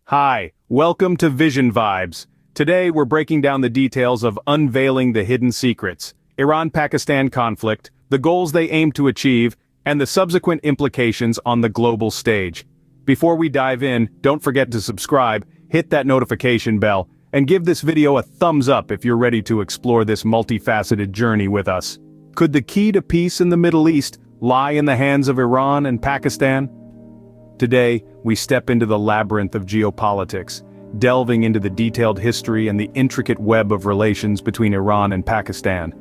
Hi, welcome to Vision Vibes. Today we're breaking down the details of Unveiling the Hidden Secrets, Iran-Pakistan conflict, the goals they aim to achieve, and the subsequent implications on the global stage. Before we dive in, don't forget to subscribe, hit that notification bell, and give this video a thumbs up if you're ready to explore this multifaceted journey with us. Could the key to peace in the Middle East lie in the hands of Iran and Pakistan? Today, we step into the labyrinth of geopolitics, delving into the detailed history and the intricate web of relations between Iran and Pakistan.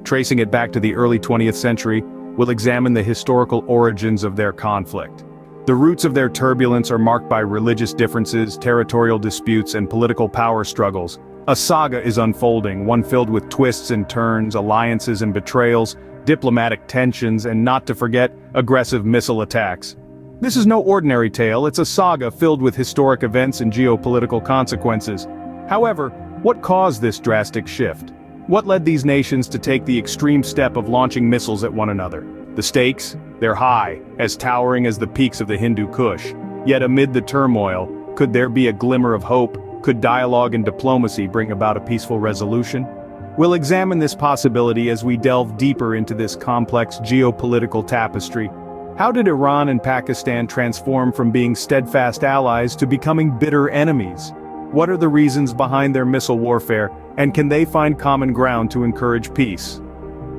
Tracing it back to the early 20th century, we'll examine the historical origins of their conflict. The roots of their turbulence are marked by religious differences, territorial disputes, and political power struggles. A saga is unfolding, one filled with twists and turns, alliances and betrayals, diplomatic tensions, and not to forget, aggressive missile attacks. This is no ordinary tale, it's a saga filled with historic events and geopolitical consequences. However, what caused this drastic shift? What led these nations to take the extreme step of launching missiles at one another? The stakes? They're high, as towering as the peaks of the Hindu Kush. Yet amid the turmoil, could there be a glimmer of hope? Could dialogue and diplomacy bring about a peaceful resolution? We'll examine this possibility as we delve deeper into this complex geopolitical tapestry. How did Iran and Pakistan transform from being steadfast allies to becoming bitter enemies? What are the reasons behind their missile warfare, and can they find common ground to encourage peace?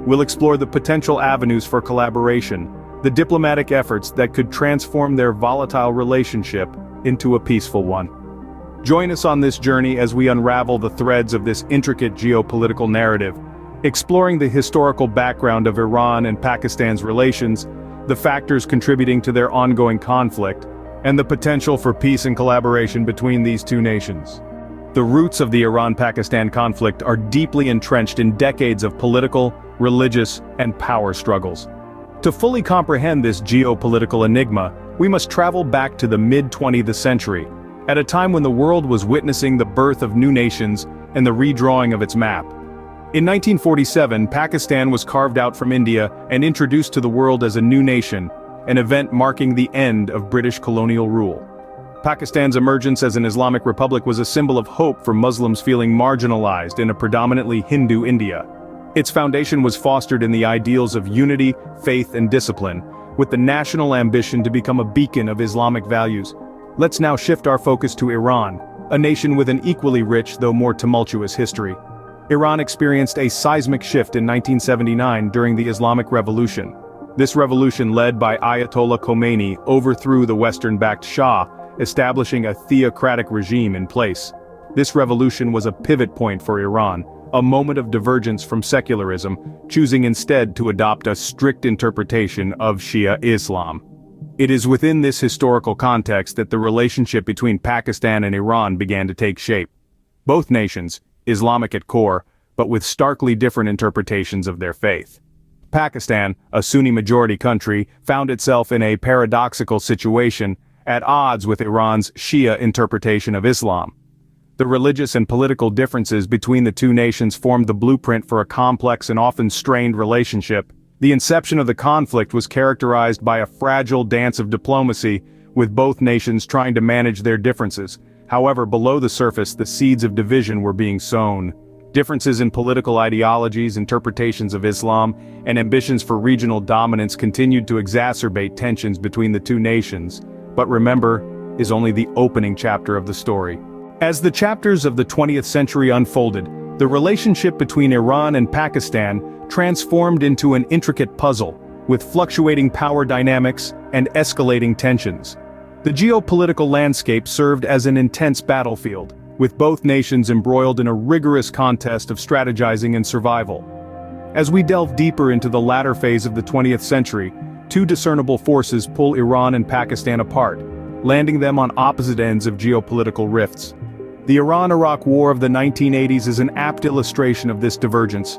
We'll explore the potential avenues for collaboration, the diplomatic efforts that could transform their volatile relationship into a peaceful one. Join us on this journey as we unravel the threads of this intricate geopolitical narrative, exploring the historical background of Iran and Pakistan's relations, the factors contributing to their ongoing conflict, and the potential for peace and collaboration between these two nations. The roots of the Iran-Pakistan conflict are deeply entrenched in decades of political, religious, and power struggles. To fully comprehend this geopolitical enigma, we must travel back to the mid-20th century, at a time when the world was witnessing the birth of new nations and the redrawing of its map. In 1947, Pakistan was carved out from India and introduced to the world as a new nation, an event marking the end of British colonial rule. Pakistan's emergence as an Islamic republic was a symbol of hope for Muslims feeling marginalized in a predominantly Hindu India. Its foundation was fostered in the ideals of unity, faith, and discipline, with the national ambition to become a beacon of Islamic values. Let's now shift our focus to Iran, a nation with an equally rich though more tumultuous history. Iran experienced a seismic shift in 1979 during the Islamic Revolution. This revolution, led by Ayatollah Khomeini, overthrew the Western-backed Shah, establishing a theocratic regime in place. This revolution was a pivot point for Iran, a moment of divergence from secularism, choosing instead to adopt a strict interpretation of Shia Islam. It is within this historical context that the relationship between Pakistan and Iran began to take shape. Both nations, Islamic at core, but with starkly different interpretations of their faith. Pakistan, a Sunni-majority country, found itself in a paradoxical situation, at odds with Iran's Shia interpretation of Islam. The religious and political differences between the two nations formed the blueprint for a complex and often strained relationship. The inception of the conflict was characterized by a fragile dance of diplomacy, with both nations trying to manage their differences. However, below the surface, the seeds of division were being sown. Differences in political ideologies, interpretations of Islam, and ambitions for regional dominance continued to exacerbate tensions between the two nations. But remember, is only the opening chapter of the story. As the chapters of the 20th century unfolded, the relationship between Iran and Pakistan transformed into an intricate puzzle, with fluctuating power dynamics and escalating tensions. The geopolitical landscape served as an intense battlefield, with both nations embroiled in a rigorous contest of strategizing and survival. As we delve deeper into the latter phase of the 20th century, two discernible forces pull Iran and Pakistan apart, landing them on opposite ends of geopolitical rifts. The Iran-Iraq War of the 1980s is an apt illustration of this divergence.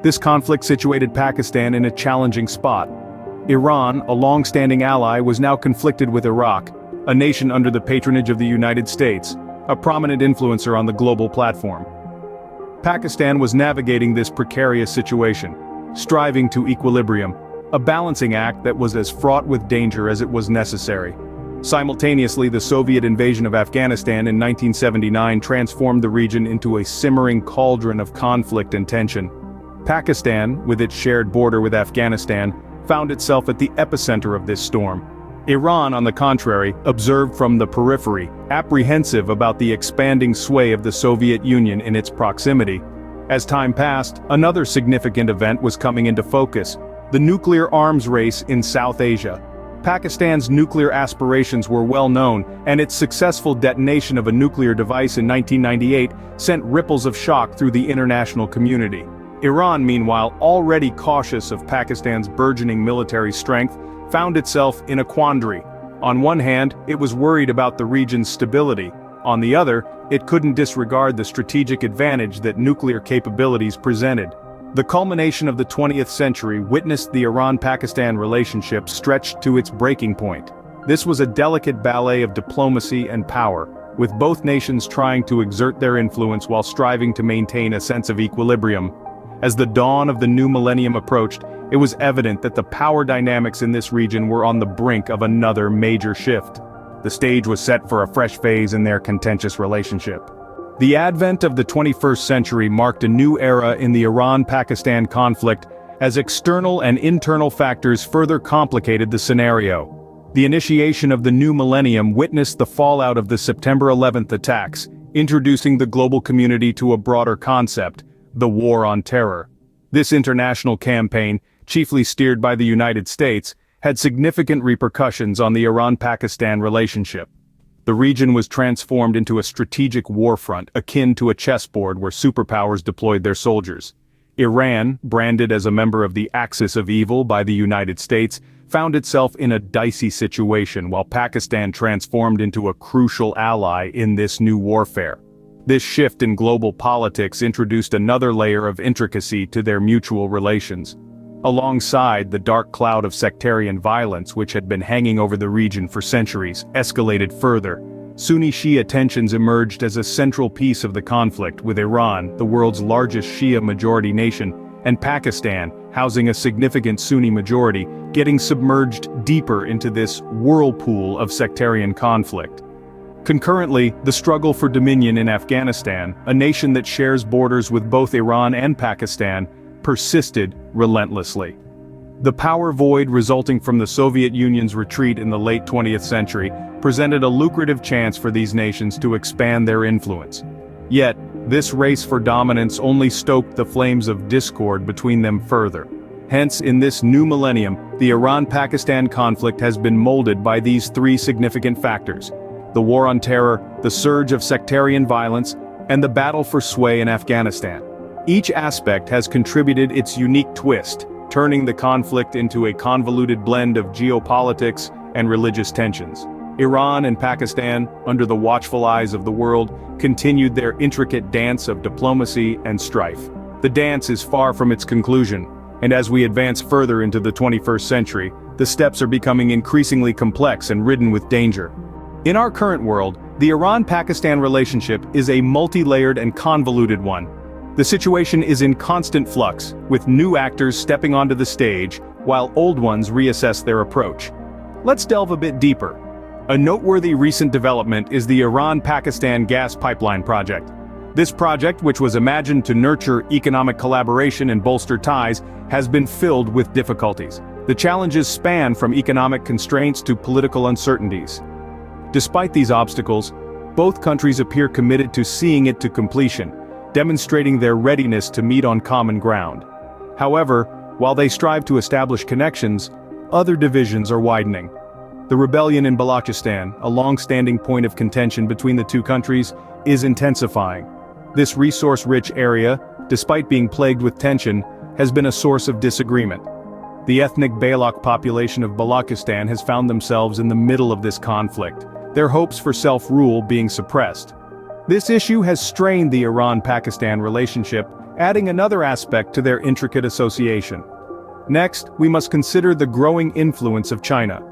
This conflict situated Pakistan in a challenging spot. Iran, a long-standing ally, was now conflicted with Iraq, a nation under the patronage of the United States, a prominent influencer on the global platform. Pakistan was navigating this precarious situation, striving to equilibrium, a balancing act that was as fraught with danger as it was necessary. Simultaneously, the Soviet invasion of Afghanistan in 1979 transformed the region into a simmering cauldron of conflict and tension. Pakistan, with its shared border with Afghanistan, found itself at the epicenter of this storm. Iran, on the contrary, observed from the periphery, apprehensive about the expanding sway of the Soviet Union in its proximity. As time passed, another significant event was coming into focus: the nuclear arms race in South Asia. Pakistan's nuclear aspirations were well known, and its successful detonation of a nuclear device in 1998 sent ripples of shock through the international community. Iran, meanwhile, already cautious of Pakistan's burgeoning military strength, found itself in a quandary. On one hand, it was worried about the region's stability. On the other, it couldn't disregard the strategic advantage that nuclear capabilities presented. The culmination of the 20th century witnessed the Iran-Pakistan relationship stretched to its breaking point. This was a delicate ballet of diplomacy and power, with both nations trying to exert their influence while striving to maintain a sense of equilibrium. As the dawn of the new millennium approached, it was evident that the power dynamics in this region were on the brink of another major shift. The stage was set for a fresh phase in their contentious relationship. The advent of the 21st century marked a new era in the Iran-Pakistan conflict as external and internal factors further complicated the scenario. The initiation of the new millennium witnessed the fallout of the September 11th attacks, introducing the global community to a broader concept: the War on Terror. This international campaign, chiefly steered by the United States, had significant repercussions on the Iran-Pakistan relationship. The region was transformed into a strategic warfront akin to a chessboard where superpowers deployed their soldiers. Iran, branded as a member of the Axis of Evil by the United States, found itself in a dicey situation while Pakistan transformed into a crucial ally in this new warfare. This shift in global politics introduced another layer of intricacy to their mutual relations. Alongside the dark cloud of sectarian violence which had been hanging over the region for centuries, escalated further. Sunni-Shia tensions emerged as a central piece of the conflict, with Iran, the world's largest Shia majority nation, and Pakistan, housing a significant Sunni majority, getting submerged deeper into this whirlpool of sectarian conflict. Concurrently, the struggle for dominion in Afghanistan, a nation that shares borders with both Iran and Pakistan, persisted relentlessly. The power void resulting from the Soviet Union's retreat in the late 20th century presented a lucrative chance for these nations to expand their influence. Yet, this race for dominance only stoked the flames of discord between them further. Hence, in this new millennium, the Iran-Pakistan conflict has been molded by these three significant factors: the War on Terror, the surge of sectarian violence, and the battle for sway in Afghanistan. Each aspect has contributed its unique twist, turning the conflict into a convoluted blend of geopolitics and religious tensions. Iran and Pakistan, under the watchful eyes of the world, continued their intricate dance of diplomacy and strife. The dance is far from its conclusion, and as we advance further into the 21st century, the steps are becoming increasingly complex and ridden with danger. In our current world, the Iran-Pakistan relationship is a multi-layered and convoluted one. The situation is in constant flux, with new actors stepping onto the stage, while old ones reassess their approach. Let's delve a bit deeper. A noteworthy recent development is the Iran-Pakistan gas pipeline project. This project, which was imagined to nurture economic collaboration and bolster ties, has been filled with difficulties. The challenges span from economic constraints to political uncertainties. Despite these obstacles, both countries appear committed to seeing it to completion, demonstrating their readiness to meet on common ground. However, while they strive to establish connections, other divisions are widening. The rebellion in Balochistan, a long-standing point of contention between the two countries, is intensifying. This resource-rich area, despite being plagued with tension, has been a source of disagreement. The ethnic Baloch population of Balochistan has found themselves in the middle of this conflict, their hopes for self-rule being suppressed. This issue has strained the Iran-Pakistan relationship, adding another aspect to their intricate association. Next, we must consider the growing influence of China.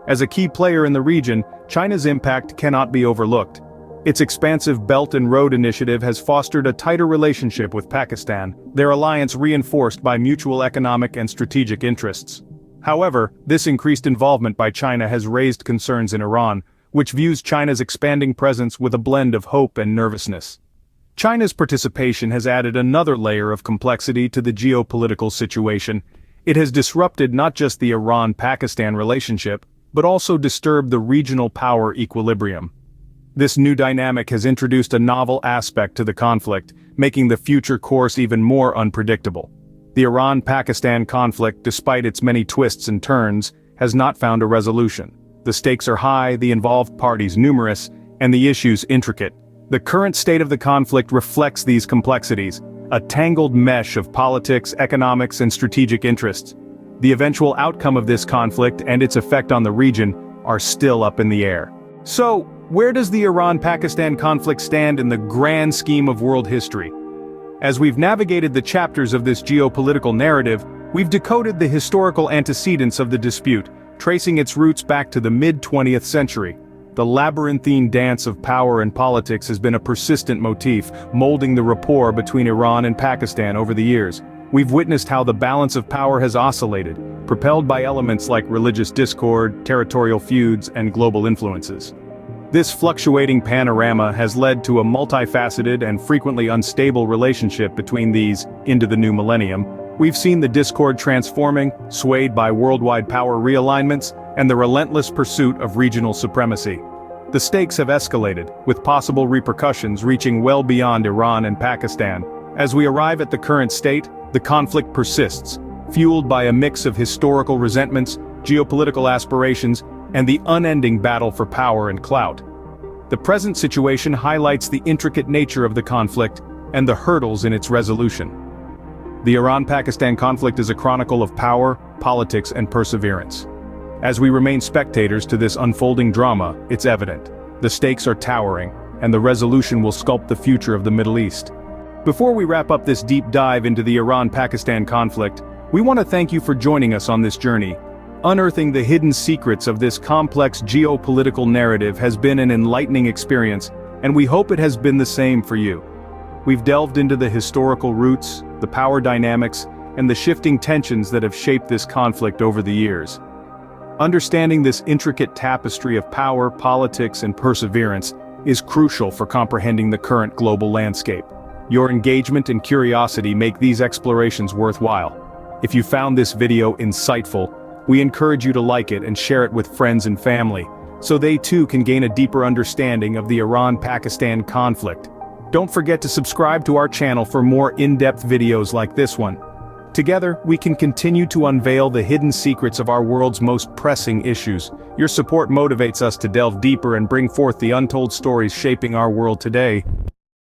As a key player in the region, China's impact cannot be overlooked. Its expansive Belt and Road Initiative has fostered a tighter relationship with Pakistan, their alliance reinforced by mutual economic and strategic interests. However, this increased involvement by China has raised concerns in Iran, which views China's expanding presence with a blend of hope and nervousness. China's participation has added another layer of complexity to the geopolitical situation. It has disrupted not just the Iran-Pakistan relationship, but also disturbed the regional power equilibrium. This new dynamic has introduced a novel aspect to the conflict, making the future course even more unpredictable. The Iran-Pakistan conflict, despite its many twists and turns, has not found a resolution. The stakes are high, the involved parties numerous, and the issues intricate. The current state of the conflict reflects these complexities, a tangled mesh of politics, economics, and strategic interests. The eventual outcome of this conflict and its effect on the region are still up in the air. So, where does the Iran-Pakistan conflict stand in the grand scheme of world history? As we've navigated the chapters of this geopolitical narrative, we've decoded the historical antecedents of the dispute, tracing its roots back to the mid-20th century. The labyrinthine dance of power and politics has been a persistent motif, molding the rapport between Iran and Pakistan over the years. We've witnessed how the balance of power has oscillated, propelled by elements like religious discord, territorial feuds, and global influences. This fluctuating panorama has led to a multifaceted and frequently unstable relationship between these into the new millennium. We've seen the discord transforming, swayed by worldwide power realignments, and the relentless pursuit of regional supremacy. The stakes have escalated, with possible repercussions reaching well beyond Iran and Pakistan. As we arrive at the current state, the conflict persists, fueled by a mix of historical resentments, geopolitical aspirations, and the unending battle for power and clout. The present situation highlights the intricate nature of the conflict and the hurdles in its resolution. The Iran-Pakistan conflict is a chronicle of power, politics, and perseverance. As we remain spectators to this unfolding drama, it's evident. The stakes are towering, and the resolution will sculpt the future of the Middle East. Before we wrap up this deep dive into the Iran-Pakistan conflict, we want to thank you for joining us on this journey. Unearthing the hidden secrets of this complex geopolitical narrative has been an enlightening experience, and we hope it has been the same for you. We've delved into the historical roots, the power dynamics, and the shifting tensions that have shaped this conflict over the years. Understanding this intricate tapestry of power, politics, and perseverance is crucial for comprehending the current global landscape. Your engagement and curiosity make these explorations worthwhile. If you found this video insightful, we encourage you to like it and share it with friends and family, so they too can gain a deeper understanding of the Iran-Pakistan conflict. Don't forget to subscribe to our channel for more in-depth videos like this one. Together, we can continue to unveil the hidden secrets of our world's most pressing issues. Your support motivates us to delve deeper and bring forth the untold stories shaping our world today.